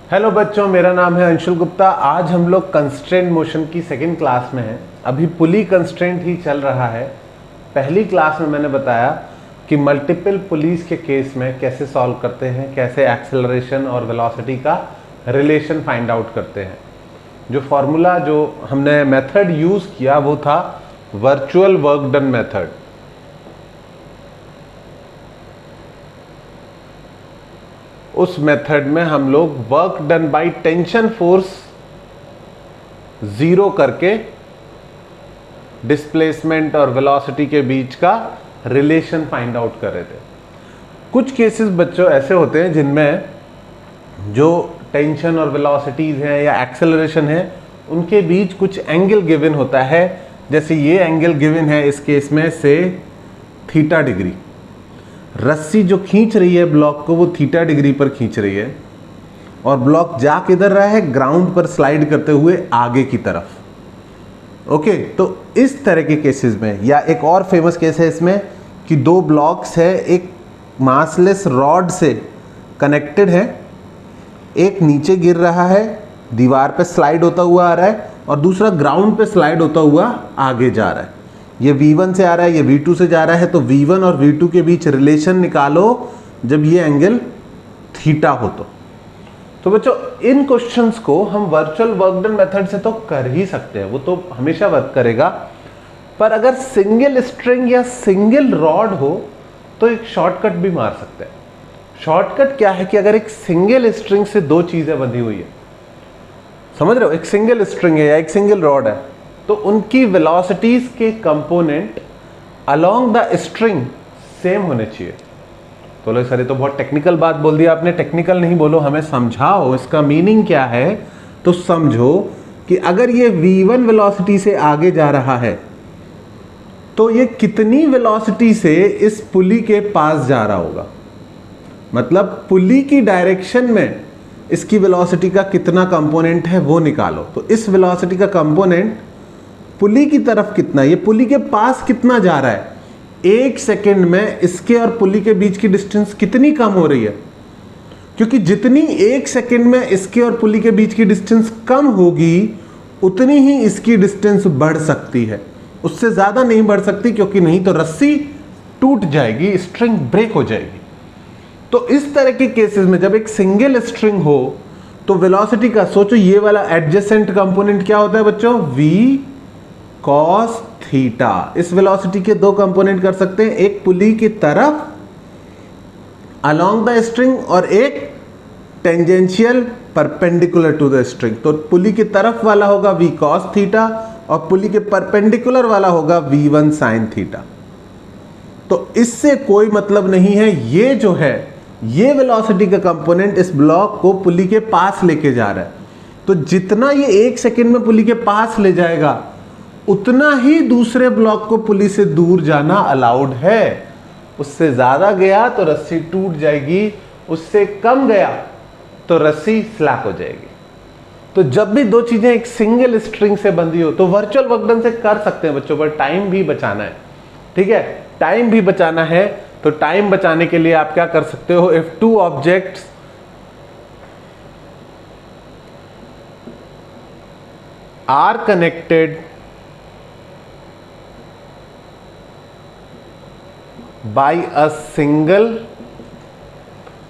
Hello बच्चों, मेरा नाम है अंशुल गुप्ता। आज हम लोग कंस्ट्रेंट मोशन की सेकंड क्लास में हैं। अभी पुली कंस्ट्रेंट ही चल रहा है। पहली क्लास में मैंने बताया कि मल्टीपल पुलीज के केस में कैसे सॉल्व करते हैं, कैसे एक्सेलरेशन और वेलोसिटी का रिलेशन फाइंड आउट करते हैं। जो फॉर्मूला जो हमने मेथड यूज किया वो था वर्चुअल वर्क डन मेथड। उस मेथड में हम लोग work done by tension force zero करके डिस्प्लेसमेंट और वेलोसिटी के बीच का रिलेशन फाइंड आउट कर रहे थे। कुछ केसेस बच्चों ऐसे होते हैं जिनमें जो टेंशन और वेलोसिटीज हैं या एक्सेलरेशन है उनके बीच कुछ एंगल गिवन होता है। जैसे ये एंगल गिवन है इस केस में से थीटा डिग्री। रस्सी जो खींच रही है ब्लॉक को वो थीटा डिग्री पर खींच रही है और ब्लॉक जा किधर रहा है, ग्राउंड पर स्लाइड करते हुए आगे की तरफ। ओके, तो इस तरह के केसेस में, या एक और फेमस केस है इसमें कि दो ब्लॉक्स है, एक मासलेस रॉड से कनेक्टेड है, एक नीचे गिर रहा है, दीवार पे स्लाइड होता हुआ आ रहा है और दूसरा ग्राउंड पे स्लाइड होता हुआ आगे जा रहा है। ये V1 से आ रहा है, ये V2 से जा रहा है, तो V1 और V2 के बीच रिलेशन निकालो जब ये एंगल थीटा हो तो बच्चों इन क्वेश्चंस को हम वर्चुअल वर्क डन मेथड से तो कर ही सकते हैं, वो तो हमेशा वर्क करेगा। पर अगर सिंगल स्ट्रिंग या सिंगल रॉड हो तो एक शॉर्टकट भी मार सकते हैं। शॉर्टकट क्या है कि अगर एक सिंगल स्ट्रिंग से दो चीजें बंधी हुई है, समझ रहे हो, एक सिंगल स्ट्रिंग है या एक सिंगल रॉड है, तो उनकी वेलोसिटीज के component along the string same होने चाहिए। तो लो सर ये तो बहुत टेक्निकल बात बोल दिया आपने। टेक्निकल नहीं बोलो, हमें समझाओ इसका मीनिंग क्या है। तो समझो कि अगर ये V1 वेलोसिटी से आगे जा रहा है तो ये कितनी वेलोसिटी से इस पुली के पास जा रहा होगा, मतलब पुली की डायरेक्शन में इसकी वेलोसिटी का कितना कंपोनेंट है वो निकालो। तो इस वेलोसिटी का कंपोनेंट पुली की तरफ कितना, ये पुली के पास कितना जा रहा है, एक सेकंड में इसके और पुली के बीच की डिस्टेंस कितनी कम हो रही है। क्योंकि जितनी एक सेकंड में इसके और पुली के बीच की डिस्टेंस कम होगी उतनी ही इसकी डिस्टेंस बढ़ सकती है, उससे ज्यादा नहीं बढ़ सकती, क्योंकि नहीं तो रस्सी टूट जाएगी, स्ट्रिंग ब्रेक हो जाएगी। तो इस तरह के केसेस में जब एक सिंगल स्ट्रिंग हो तो वेलोसिटी का सोचो, ये वाला एडजेसेंट कंपोनेंट क्या होता है बच्चों, v cos थीटा। इस वेलोसिटी के दो कंपोनेंट कर सकते हैं, एक पुली की तरफ अलोंग द स्ट्रिंग और एक tangential perpendicular to the string. तो पुली की तरफ वाला होगा v cos थीटा और पुली के परपेंडिकुलर वाला होगा v1 sin थीटा। तो इससे कोई मतलब नहीं है, ये जो है ये वेलोसिटी का कंपोनेंट इस ब्लॉक को पुली के पास लेके जा रहा है। तो जितना ये एक सेकंड में पुली के पास ले जाएगा उतना ही दूसरे ब्लॉक को पुली से दूर जाना अलाउड है। उससे ज्यादा गया तो रस्सी टूट जाएगी, उससे कम गया तो रस्सी स्लैप हो जाएगी। तो जब भी दो चीजें एक सिंगल स्ट्रिंग से बंधी हो तो वर्चुअल वर्क डन से कर सकते हैं बच्चों, पर टाइम भी बचाना है। ठीक है, टाइम भी बचाना है। तो टाइम बचाने के लिए आप क्या कर सकते हो, if two objects are connected by a single,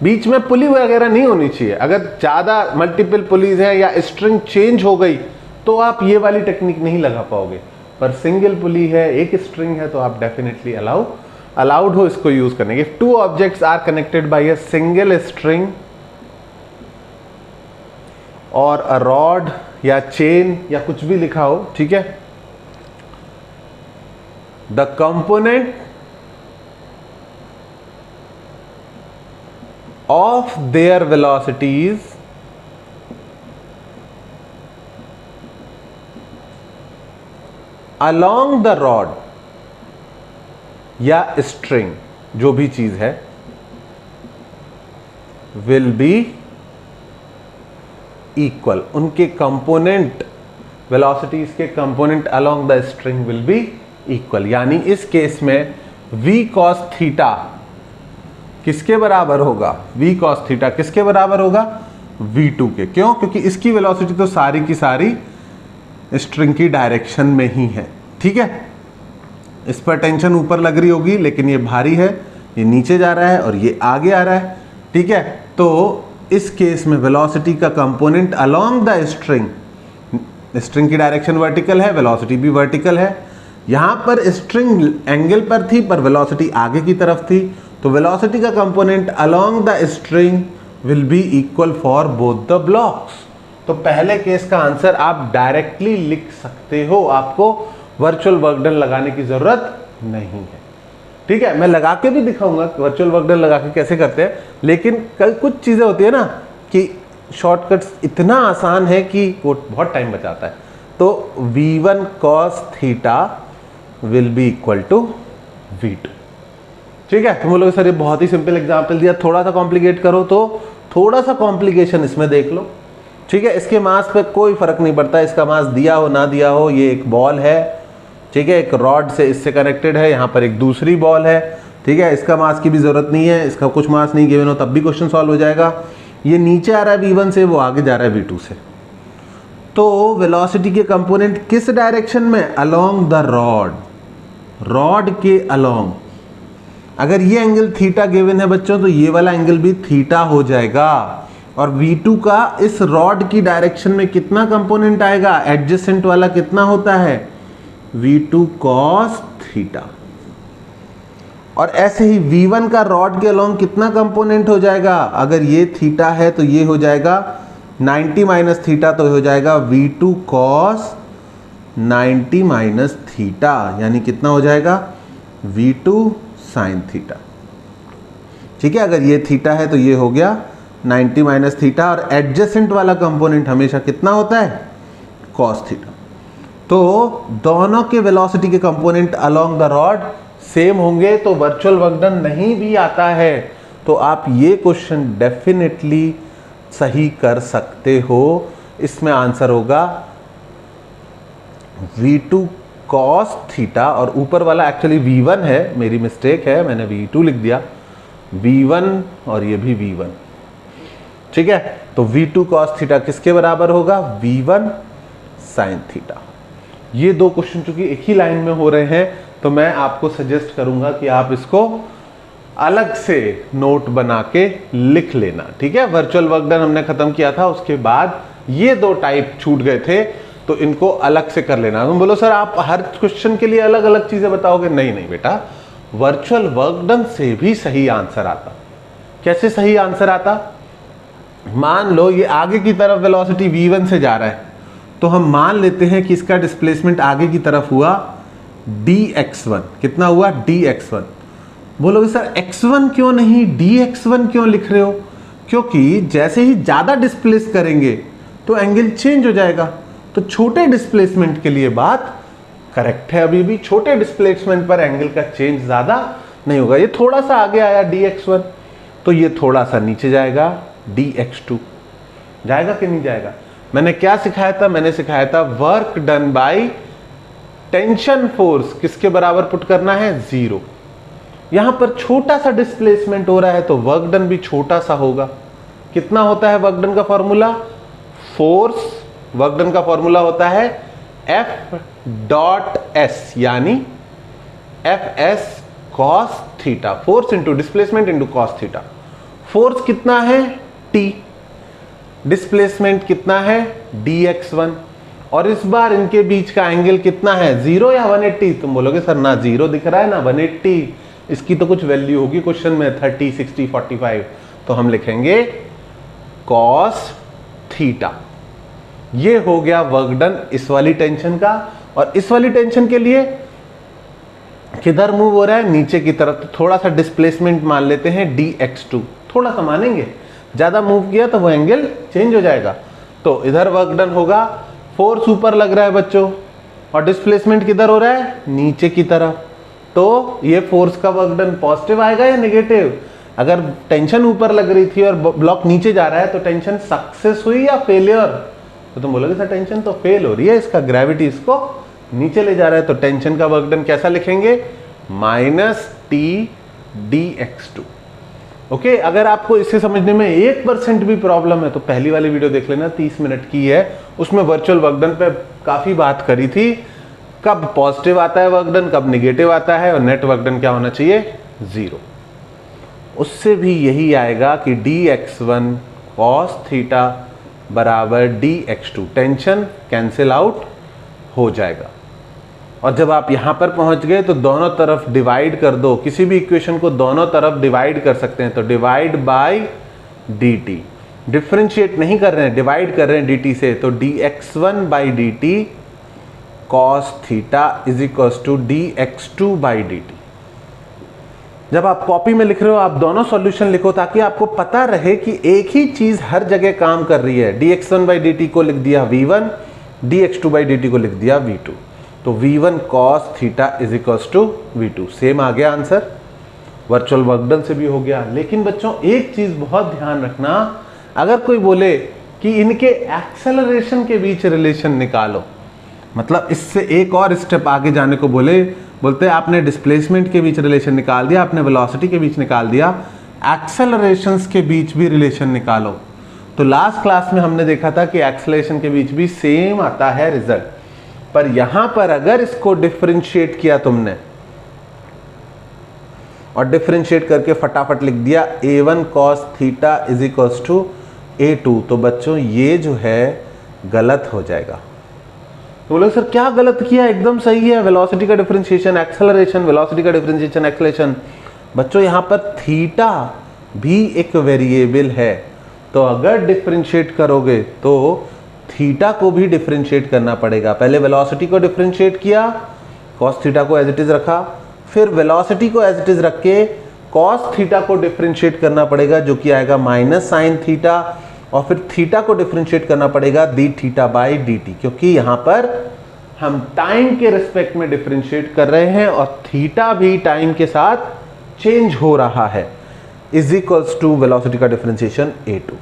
बीच में पुली वगैरह नहीं होनी चाहिए। अगर ज्यादा मल्टीपल पुलीज है या स्ट्रिंग चेंज हो गई तो आप ये वाली टेक्निक नहीं लगा पाओगे, पर सिंगल पुली है, एक स्ट्रिंग है, तो आप डेफिनेटली अलाउड हो इसको यूज करने के। Two objects are connected by a single string और अ रॉड या चेन या कुछ भी लिखा हो, ठीक है। The component of their velocities along the rod या string, जो भी चीज है, will be equal। उनके कंपोनेंट वेलोसिटीज के component along the string will be equal। यानी इस केस में v cos थीटा किसके बराबर होगा, v cos थीटा किसके बराबर होगा, V2 के। क्यों? क्योंकि इसकी वेलोसिटी तो सारी की सारी स्ट्रिंग की डायरेक्शन में ही है। ठीक है, इस पर टेंशन ऊपर लग रही होगी, लेकिन ये भारी है, ये नीचे जा रहा है और ये आगे आ रहा है। ठीक है, तो इस केस में वेलोसिटी का component along the string, string की डायरेक्शन वर्टिकल है, वेलोसिटी भी वर्टिकल है। यहां पर स्ट्रिंग एंगल पर थी पर वेलोसिटी आगे की तरफ थी, तो वेलोसिटी का component along the string will be equal for both the blocks. तो पहले केस का आंसर आप डायरेक्टली लिख सकते हो, आपको वर्चुअल वर्क डन लगाने की जरूरत नहीं है। ठीक है, मैं लगा के भी दिखाऊंगा वर्चुअल वर्क डन लगा के कैसे करते हैं, लेकिन कुछ चीजें होती है ना कि शॉर्टकट्स इतना आसान है कि वो बहुत टाइम बचाता है। तो V1 cos theta will be equal to V2। ठीक है, तुम लोग सर ये बहुत ही सिंपल एग्जांपल दिया, थोड़ा सा कॉम्प्लिकेट करो तो थोड़ा सा कॉम्प्लिकेशन इसमें देख लो। ठीक है, इसके मास पे कोई फर्क नहीं पड़ता, इसका मास दिया हो ना दिया हो, ये एक बॉल है। ठीक है, एक रॉड से इससे कनेक्टेड है, यहाँ पर एक दूसरी बॉल है। ठीक है, इसका मास की भी जरूरत नहीं है, इसका कुछ मास नहीं गिवन हो तब भी क्वेश्चन सॉल्व हो जाएगा। ये नीचे आ रहा है V1 से, वो आगे जा रहा है V2 से। तो वेलोसिटी के कंपोनेंट किस डायरेक्शन में? अलोंग द रॉड, रॉड के अलोंग। अगर ये एंगल थीटा गिवन है बच्चों, तो ये वाला एंगल भी थीटा हो जाएगा। और V2 का इस रॉड की डायरेक्शन में कितना कंपोनेंट आएगा? एडजेसेंट वाला कितना होता है? V2 cos theta. और ऐसे ही V1 का रॉड के अलोंग कितना कंपोनेंट हो जाएगा? अगर ये थीटा है तो ये हो जाएगा 90 माइनस थीटा, तो हो जाएगा V2 cos 90 माइनस थीटा, यानी कितना हो जाएगा? V2 sin theta. ठीक है, अगर ये थीटा है तो ये हो गया 90 माइनस थीटा, और एडजेसेंट वाला कंपोनेंट हमेशा कितना होता है? cos theta. तो दोनों के वेलोसिटी के component along the rod same होंगे, तो वर्चुअल वर्क डन नहीं भी आता है तो आप ये क्वेश्चन डेफिनेटली सही कर सकते हो। इसमें आंसर होगा V2 cos थीटा, और ऊपर वाला एक्चुअली V1 है, मेरी मिस्टेक है, मैंने V2 लिख दिया, V1 और ये भी V1। ठीक है, तो V2 cos थीटा किसके बराबर होगा? V1 sin theta. ये दो क्वेश्चन चूंकि एक ही लाइन में हो रहे हैं, तो मैं आपको सजेस्ट करूंगा कि आप इसको अलग से नोट बना के लिख लेना। ठीक है, वर्चुअल वर्क डन हमने खत्म किया था, उसके बाद ये दो टाइप छूट गए थे, तो इनको अलग से कर लेना। तुम बोलो सर आप हर क्वेश्चन के लिए अलग अलग चीजें बताओगे? नहीं नहीं बेटा, वर्चुअल वर्क डन से भी सही आंसर आता। कैसे सही आंसर आता? मान लो ये आगे की तरफ वेलोसिटी V1 से जा रहा है, तो हम मान लेते हैं कि इसका डिस्प्लेसमेंट आगे की तरफ हुआ dx1। कितना हुआ? dx1। बोलोगे सर x1 क्यों नहीं dx1 क्यों लिख रहे हो? क्योंकि जैसे ही ज्यादा डिस्प्लेस करेंगे तो एंगल चेंज हो जाएगा। तो छोटे डिस्प्लेसमेंट के लिए बात करेक्ट है, अभी भी छोटे डिस्प्लेसमेंट पर एंगल का चेंज ज्यादा नहीं होगा। ये थोड़ा सा आगे आया dx1, तो ये थोड़ा सा नीचे जाएगा dx2। जाएगा कि नहीं जाएगा? मैंने क्या सिखाया था? मैंने सिखाया था work done by tension force किसके बराबर पुट करना है? 0। यहां पर छोटा सा डिस्प्लेसमेंट हो रहा है तो वर्क डन भी छोटा सा होगा। कितना होता है वर्क डन का फॉर्मूला? फोर्स, वर्क डन का फॉर्मूला होता है F.S, यानी Fs cos theta. Force into displacement into cos theta. Force कितना है? T। डिस्प्लेसमेंट कितना है? dx1। और इस बार इनके बीच का एंगल कितना है? 0 या 180? तुम बोलोगे सर ना 0 दिख रहा है ना 180, इसकी तो कुछ वैल्यू होगी क्वेश्चन में, 30, 60, 45। तो हम लिखेंगे cos थीटा। ये हो गया वर्क डन इस वाली टेंशन का। और इस वाली टेंशन के लिए किधर मूव हो रहा है? नीचे की तरफ। तो थोड़ा सा डिस्प्लेसमेंट मान लेते हैं dx2, थोड़ा सा मानेंगे, ज्यादा मूव किया तो वो एंगल चेंज हो जाएगा। तो इधर वर्क डन होगा, फोर्स ऊपर लग रहा है बच्चों, और डिस्प्लेसमेंट किधर हो रहा है? नीचे की तरफ। तो ये फोर्स का वर्क डन पॉजिटिव आएगा या नेगेटिव? अगर टेंशन ऊपर लग रही थी और ब्लॉक नीचे जा रहा है तो टेंशन सक्सेस हुई या फेलियर? तो तुम बोलोगे सर टेंशन तो फेल हो रही है, इसका ग्रेविटी इसको नीचे ले जा रहा है। तो टेंशन का वर्क डन कैसा लिखेंगे? -T dx2। ओके अगर आपको इसे समझने में 1% भी प्रॉब्लम है तो पहली वाली वीडियो देख लेना, 30 मिनट की है, उसमें वर्चुअल वर्क डन पे काफी बात करी थी, कब पॉजिटिव आता है वर्क डन, कब निगेटिव आता है, और नेट वर्क डन क्या होना चाहिए, 0। उससे भी यही आएगा कि dx1 cos थीटा बराबर dx2, टेंशन कैंसिल आउट हो जाएगा। और जब आप यहां पर पहुंच गए तो दोनों तरफ डिवाइड कर दो, किसी भी इक्वेशन को दोनों तरफ डिवाइड कर सकते हैं, तो डिवाइड बाय dt, डिफरेंशिएट नहीं कर रहे हैं, डिवाइड कर रहे हैं dt से, तो dx1 by dt cos theta is equal to dx2 by dt। जब आप कॉपी में लिख रहे हो आप दोनों सॉल्यूशन लिखो ताकि आपको पता रहे कि एक ही चीज हर जगह काम कर रही है। dx1 बाई dt को लिख दिया v1, dx2 बाई dt को लिख दिया v2, तो v1 cos theta is equal to v2, same आ गया आंसर, वर्चुअल वर्क डन से भी हो गया। लेकिन बच्चों एक चीज बहुत ध्यान रखना, अगर कोई बोले कि इनके एक्सेलरेशन के बीच रिलेशन निकालो, मतलब इससे एक और स्टेप आगे जाने को बोलते हैं आपने डिस्प्लेसमेंट के बीच रिलेशन निकाल दिया, आपने वेलोसिटी के बीच निकाल दिया, एक्सेलरेशंस के बीच भी रिलेशन निकालो। तो लास्ट क्लास में हमने देखा था कि एक्सेलरेशन के बीच भी सेम आता है रिजल्ट, पर यहां पर अगर इसको डिफरेंशिएट किया तुमने और डिफरेंशिएट करके फटाफट लिख दिया a1 cos theta is equal to a2, तो बच्चों ये जो है गलत हो जाएगा। तो बोले सर क्या गलत किया, एकदम सही है, वेलोसिटी का डिफरेंशिएशन एक्सेलरेशन, वेलोसिटी का डिफरेंशिएशन एक्सेलरेशन। बच्चों यहां पर थीटा भी एक वेरिएबल है, तो अगर डिफरेंशिएट करोगे तो थीटा को भी डिफरेंशिएट करना पड़ेगा। पहले वेलोसिटी को डिफरेंशिएट किया, cos थीटा को एज इट इज रखा, फिर वेलोसिटी को एज इट इज रख के cos थीटा को डिफरेंशिएट करना पड़ेगा जो कि आएगा माइनस साइन थीटा, और फिर थीटा को डिफरेंशिएट करना पड़ेगा D theta by D T, क्योंकि यहां पर हम टाइम के रिस्पेक्ट में डिफरेंशिएट कर रहे हैं और थीटा भी टाइम के साथ चेंज हो रहा है, इज इक्वल्स टू वेलोसिटी का डिफरेंशिएशन a2।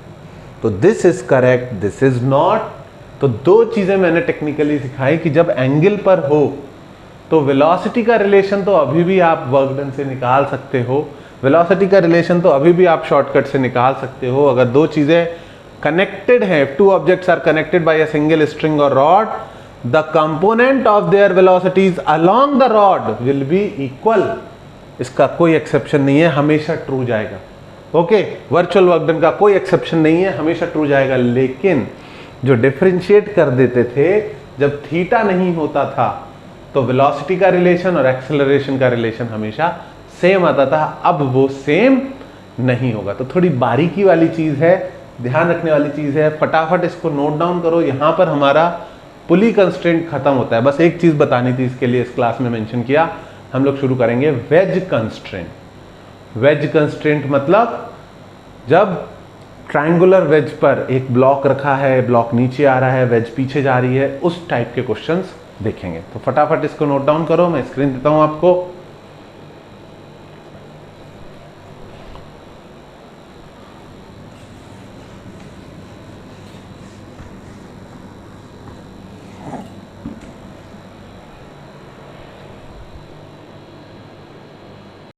तो this is correct, this is not. तो दो चीजें मैंने टेक्निकली सिखाई कि जब एंगल पर हो तो वेलोसिटी का रिलेशन तो अभी भी आप वर्क डन से निकाल सकते हो, वेलोसिटी का रिलेशन तो अभी भी आप शॉर्टकट से निकाल सकते हो। अगर दो चीजें कनेक्टेड है, two objects are connected by a single string or rod, the component of their velocities along the rod will be equal, इसका कोई एक्सेप्शन नहीं है, हमेशा ट्रू जाएगा। ओके, वर्चुअल वर्क डन का कोई एक्सेप्शन नहीं है, हमेशा ट्रू जाएगा। लेकिन जो डिफरेंशिएट कर देते थे जब थीटा नहीं होता था तो वेलोसिटी का रिलेशन और एक्सेलरेशन का रिलेशन हमेशा सेम आता था, अब वो सेम नहीं होगा। तो थोड़ी बारीकी वाली चीज है, ध्यान रखने वाली चीज है, फटाफट इसको नोट डाउन करो। यहां पर हमारा पुली कंस्ट्रेंट खत्म होता है। बस एक चीज बतानी थी, इसके लिए इस क्लास में मेंशन किया। हम लोग शुरू करेंगे वेज कंस्ट्रेंट। वेज कंस्ट्रेंट मतलब जब ट्रायंगुलर वेज पर एक ब्लॉक रखा है, ब्लॉक नीचे आ रहा है, वेज पीछे जा रही है, उस टाइप के क्वेश्चंस देखेंगे। तो फटाफट इसको नोट डाउन करो, मैं स्क्रीन देता हूं आपको।